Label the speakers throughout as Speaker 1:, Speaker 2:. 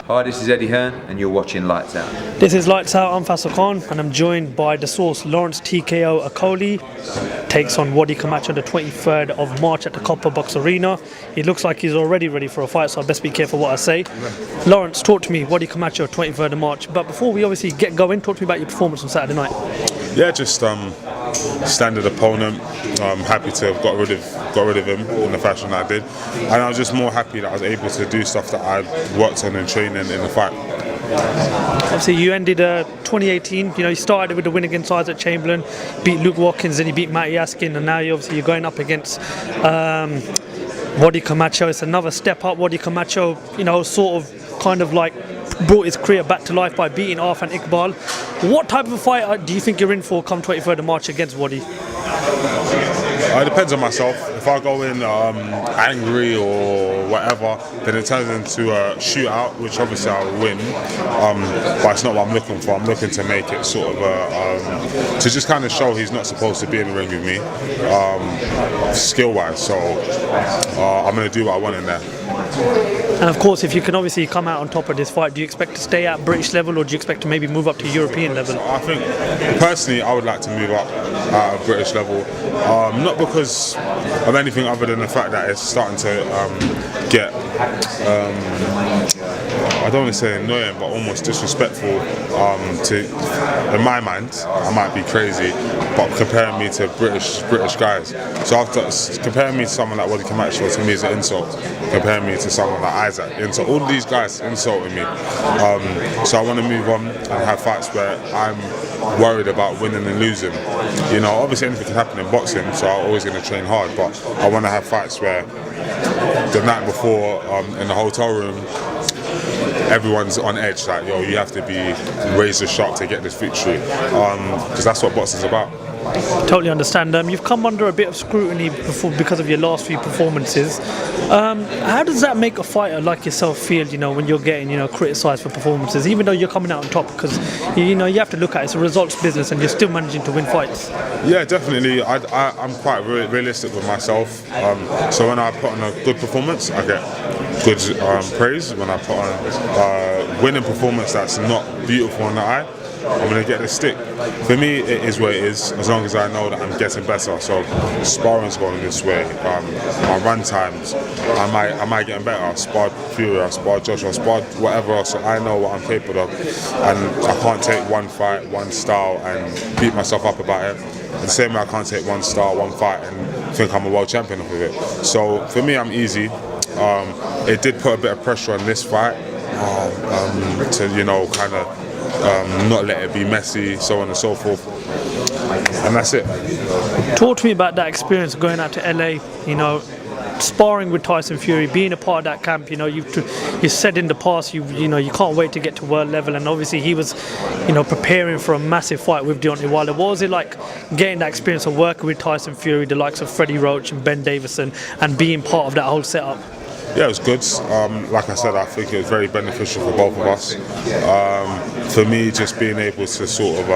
Speaker 1: Hi, this is Eddie Hearn and you're watching Lights Out.
Speaker 2: This is Lights Out, I'm FAISAL Khan and I'm joined by the source Lawrence TKO Okolie. Takes on Whyte Camacho on the 23rd of March at the Copper Box Arena. He looks like he's already ready for a fight, so I best be careful what I say. Lawrence, talk to me, Whyte Camacho, 23rd of March. But before we obviously get going, talk to me about your performance on Saturday night.
Speaker 3: Yeah, just standard opponent. I'm happy to have got rid of him in the fashion that I did, and I was just more happy that I was able to do stuff that I worked on in training in the fight.
Speaker 2: Obviously, you ended 2018. You started with the win against Isaac Chamberlain, beat Luke Watkins, then you beat Matty Askin, and now you're going up against Whyte Camacho. It's another step up. Whyte Camacho, sort of, kind of like brought his career back to life by beating Arfan Iqbal. What type of a fight do you think you're in for come 23rd of March against Whyte?
Speaker 3: It depends on myself. If I go in angry or whatever, then it turns into a shootout, which obviously I'll win. But it's not what I'm looking for. I'm looking to make it sort of to just kind of show he's not supposed to be in the ring with me, skill-wise. So I'm going to do what I want in there.
Speaker 2: And of course, if you can obviously come out on top of this fight, do you expect to stay at British level or do you expect to maybe move up to European level?
Speaker 3: I think, personally, I would like to move up at a British level. Not because of anything other than the fact that it's starting to get, I don't want to say annoying, but almost disrespectful in my mind. I might be crazy, but comparing me to British guys. So after comparing me to someone like Whyte Camacho, to me is an insult. Comparing me to someone like Isaac, so all these guys insulting me. So I want to move on and have fights where I'm worried about winning and losing. Obviously anything can happen in boxing, so I'm always going to train hard, but I want to have fights where the night before in the hotel room, everyone's on edge, like, yo, you have to be razor sharp to get this victory, because that's what boxing's about.
Speaker 2: Totally understand. You've come under a bit of scrutiny because of your last few performances. How does that make a fighter like yourself feel, when you're getting, criticised for performances, even though you're coming out on top? Because, you have to look at it. It's a results business and you're still managing to win fights.
Speaker 3: Yeah, definitely. I'm quite realistic with myself. So when I put on a good performance, I get good praise. When I put on a winning performance that's not beautiful on the eye, I'm going to get the stick. For me, it is what it is, as long as I know that I'm getting better. So sparring's going this way. My run times, I might get better. I sparred Fury, I sparred Joshua, I sparred whatever else. So I know what I'm capable of, and I can't take one fight, one style, and beat myself up about it. The same way I can't take one style, one fight, and think I'm a world champion off of it. So for me, I'm easy. It did put a bit of pressure on this fight to kind of. Not let it be messy, so on and so forth, and that's it.
Speaker 2: Talk to me about that experience going out to LA, sparring with Tyson Fury, being a part of that camp. You said in the past you can't wait to get to world level, and obviously he was preparing for a massive fight with Deontay Wilder. What was it like getting that experience of working with Tyson Fury, the likes of Freddie Roach and Ben Davison, and being part of that whole setup?
Speaker 3: Yeah, it was good. Like I said, I think it was very beneficial for both of us. For me, just being able to sort of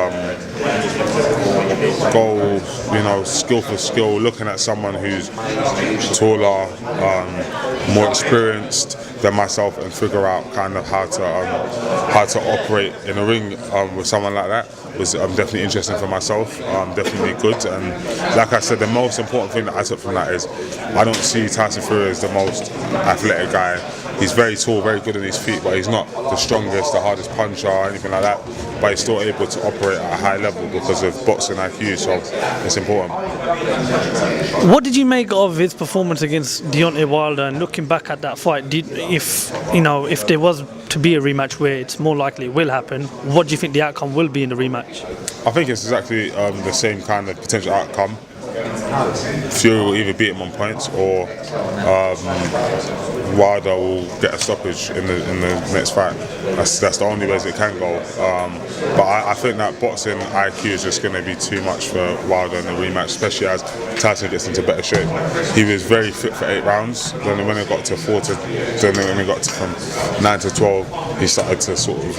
Speaker 3: go, skill for skill, looking at someone who's taller, more experienced than myself, and figure out kind of how to operate in a ring with someone like that was definitely interesting for myself. Definitely good. And like I said, the most important thing that I took from that is I don't see Tyson Fury as the most athletic guy. He's very tall, very good on his feet, but he's not the strongest, the hardest puncher or anything like that. But he's still able to operate at a high level because of boxing IQ, so it's important.
Speaker 2: What did you make of his performance against Deontay Wilder? And looking back at that fight, if there was to be a rematch, where it's more likely it will happen, what do you think the outcome will be in the rematch?
Speaker 3: I think it's exactly the same kind of potential outcome. Fury will either beat him on points, or Wilder will get a stoppage in the next fight. That's the only ways it can go. But I think that boxing IQ is just going to be too much for Wilder in the rematch, especially as Tyson gets into better shape. He was very fit for 8 rounds. Then when it got to 4 then when it got from 9 to 12, he started to sort of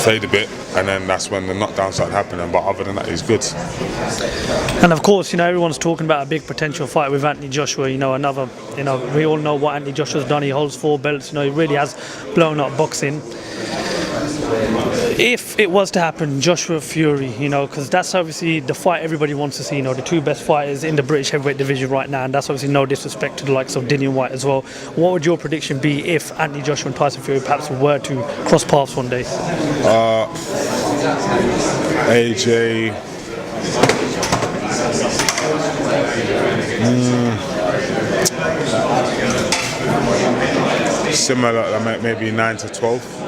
Speaker 3: fade a bit, and then that's when the knockdown started happening. But other than that, he's good.
Speaker 2: And of course, everyone's talking about a big potential fight with Anthony Joshua. Another, we all know what Anthony Joshua's done. He holds 4 belts. He really has blown up boxing. If it was to happen, Joshua Fury, because that's obviously the fight everybody wants to see, the 2 best fighters in the British heavyweight division right now, and that's obviously no disrespect to the likes of Dillian Whyte as well. What would your prediction be if Anthony Joshua and Tyson Fury perhaps were to cross paths one day?
Speaker 3: AJ. Similar, maybe 9 to 12.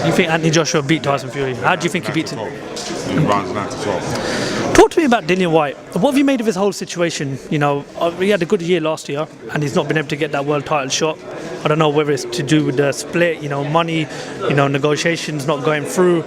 Speaker 2: You think Anthony Joshua beat Tyson Fury? How do you think he beats him?
Speaker 3: In rounds 9 to 12.
Speaker 2: Talk to me about Dillian Whyte. What have you made of his whole situation? He had a good year last year, and he's not been able to get that world title shot. I don't know whether it's to do with the split, money, negotiations not going through.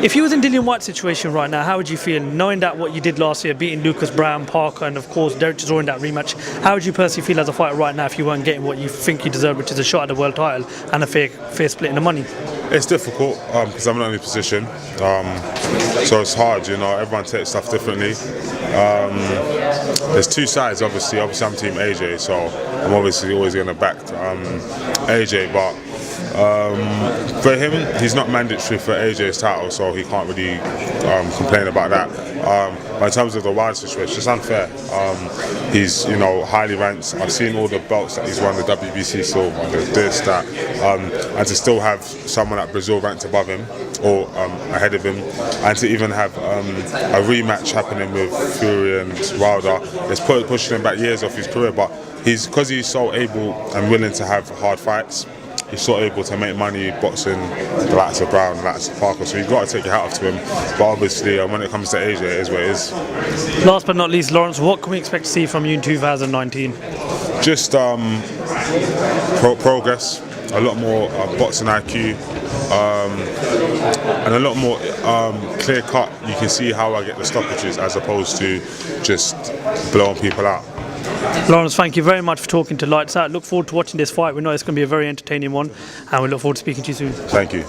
Speaker 2: If you was in Dillian Whyte's situation right now, how would you feel, knowing that what you did last year, beating Lucas Brown, Parker, and of course Derek Chisora in that rematch? How would you personally feel as a fighter right now if you weren't getting what you think you deserve, which is a shot at the world title and a fair split in the money?
Speaker 3: It's difficult because I'm not in a position, so it's hard. Everyone takes stuff differently. There's 2 sides, obviously. Obviously, I'm Team AJ, so I'm obviously always going to back AJ. But for him, he's not mandatory for AJ's title, so he can't really complain about that. But in terms of the Whyte situation, it's unfair. He's highly ranked. I've seen all the belts that he's won, the WBC silver, this, that, and to still have someone at Brazil ranked above him or ahead of him, and to even have a rematch happening with Fury and Wilder, it's pushing him back years off his career. But because he's so able and willing to have hard fights, he's so able to make money boxing the likes of Brown, the likes of Parker, so you've got to take your hat off to him. But obviously, when it comes to Asia, it is what it is.
Speaker 2: Last but not least, Lawrence, what can we expect to see from you in 2019?
Speaker 3: Just progress, a lot more boxing IQ, and a lot more clear cut. You can see how I get the stoppages as opposed to just blowing people out.
Speaker 2: Lawrence, thank you very much for talking to Lights Out. Look forward to watching this fight. We know it's going to be a very entertaining one, and we look forward to speaking to you soon.
Speaker 3: Thank you.